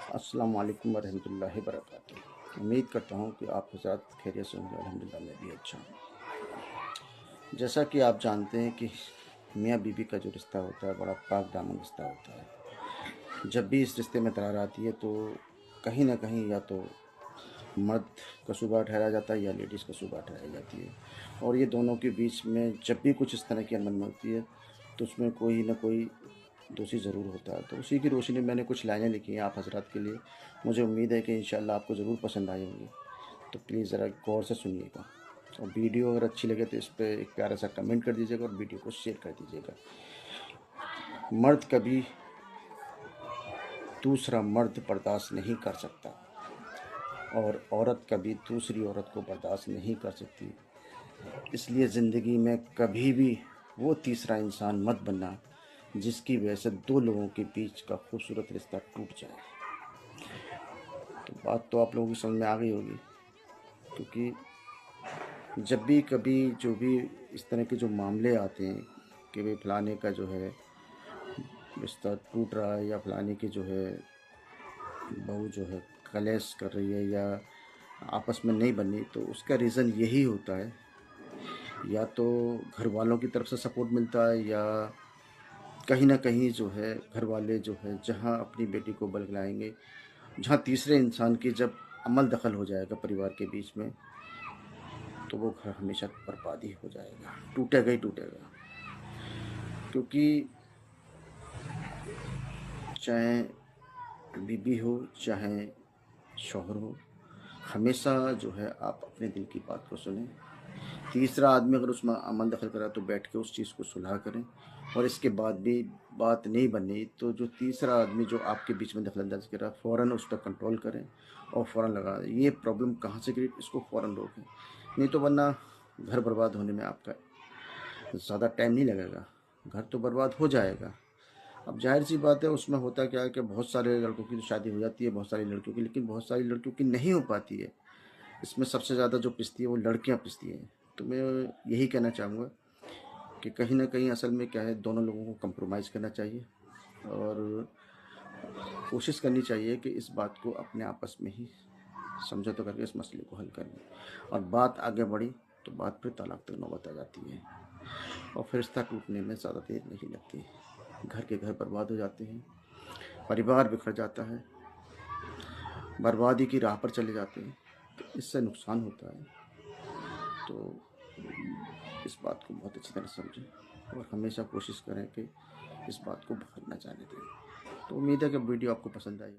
अस्सलाम वालेकुम वरहमतुल्लाहि वबरकातुहू। उम्मीद करता हूँ कि आप हज़रात खैरियत से होंगे। अल्हम्दुलिल्लाह मैं भी अच्छा हूँ। जैसा कि आप जानते हैं कि मियाँ बीवी का जो रिश्ता होता है बड़ा पाक दामन रिश्ता होता है। जब भी इस रिश्ते में दरार आती है तो कहीं ना कहीं या तो मर्द कसूरवार ठहराया जाता है या लेडीज़ कसूरवार ठहराई जाती है। और ये दोनों के बीच में जब भी कुछ इस तरह की अनबन होती है तो उसमें कोई ना कोई दोषी ज़रूर होता है। तो उसी की रोशनी में मैंने कुछ लाइनें लिखी हैं आप हज़रात के लिए। मुझे उम्मीद है कि इंशाअल्लाह आपको ज़रूर पसंद आई होंगी। तो प्लीज़ ज़रा गौर से सुनिएगा और वीडियो अगर अच्छी लगे तो इस पर एक प्यारा सा कमेंट कर दीजिएगा और वीडियो को शेयर कर दीजिएगा। मर्द कभी दूसरा मर्द बर्दाश्त नहीं कर सकता और औरत कभी दूसरी औरत को बर्दाश्त नहीं कर सकती। इसलिए ज़िंदगी में कभी भी वो तीसरा इंसान मत बनना जिसकी वजह से दो लोगों के बीच का खूबसूरत रिश्ता टूट जाए। तो बात तो आप लोगों की समझ में आ गई होगी, क्योंकि जब भी कभी जो भी इस तरह के जो मामले आते हैं कि भाई फलाने का जो है रिश्ता टूट रहा है या फलाने की जो है बहू जो है कलेश कर रही है या आपस में नहीं बन रही, तो उसका रीज़न यही होता है या तो घर वालों की तरफ से सपोर्ट मिलता है या कहीं ना कहीं जो है घर वाले जो है जहाँ अपनी बेटी को बलगलाएंगे, जहाँ तीसरे इंसान की जब अमल दखल हो जाएगा परिवार के बीच में तो वो घर हमेशा बर्बाद ही हो जाएगा, टूटेगा ही टूटेगा। क्योंकि चाहे बीबी हो चाहे शौहर हो, हमेशा जो है आप अपने दिल की बात को सुनें। तीसरा आदमी अगर उसमें अमल दखल करा तो बैठ के उस चीज़ को सुलह करें, और इसके बाद भी बात नहीं बनी तो जो तीसरा आदमी जो आपके बीच में दखलंदाजी कर रहा है फ़ौरन उस पर कंट्रोल करें और फ़ौरन लगा दें। ये प्रॉब्लम कहाँ से गिरी इसको फ़ौरन रोकें, नहीं तो वरना घर बर्बाद होने में आपका ज़्यादा टाइम नहीं लगेगा, घर तो बर्बाद हो जाएगा। अब जाहिर सी बात है उसमें होता क्या है कि बहुत सारे लड़कों की तो शादी हो जाती है, बहुत सारी लड़कियों की, लेकिन बहुत सारी लड़कियों की नहीं हो पाती है। इसमें सबसे ज़्यादा जो पिसती है वो लड़कियां पिसती हैं। तो मैं यही कहना चाहूँगा कि कहीं ना कहीं असल में क्या है, दोनों लोगों को कंप्रोमाइज़ करना चाहिए और कोशिश करनी चाहिए कि इस बात को अपने आपस में ही समझौता करके इस मसले को हल कर लें। और बात आगे बढ़ी तो बात फिर तलाक तक नौबत आ जाती है और फिर रिश्ता टूटने में ज़्यादा देर नहीं लगती। घर के घर बर्बाद हो जाते हैं, परिवार बिखर जाता है, बर्बादी की राह पर चले जाते हैं। तो इससे नुकसान होता है। तो इस बात को बहुत अच्छी तरह समझें और हमेशा कोशिश करें कि इस बात को बाहर ना जाने दें। तो उम्मीद है कि वीडियो आपको पसंद आई।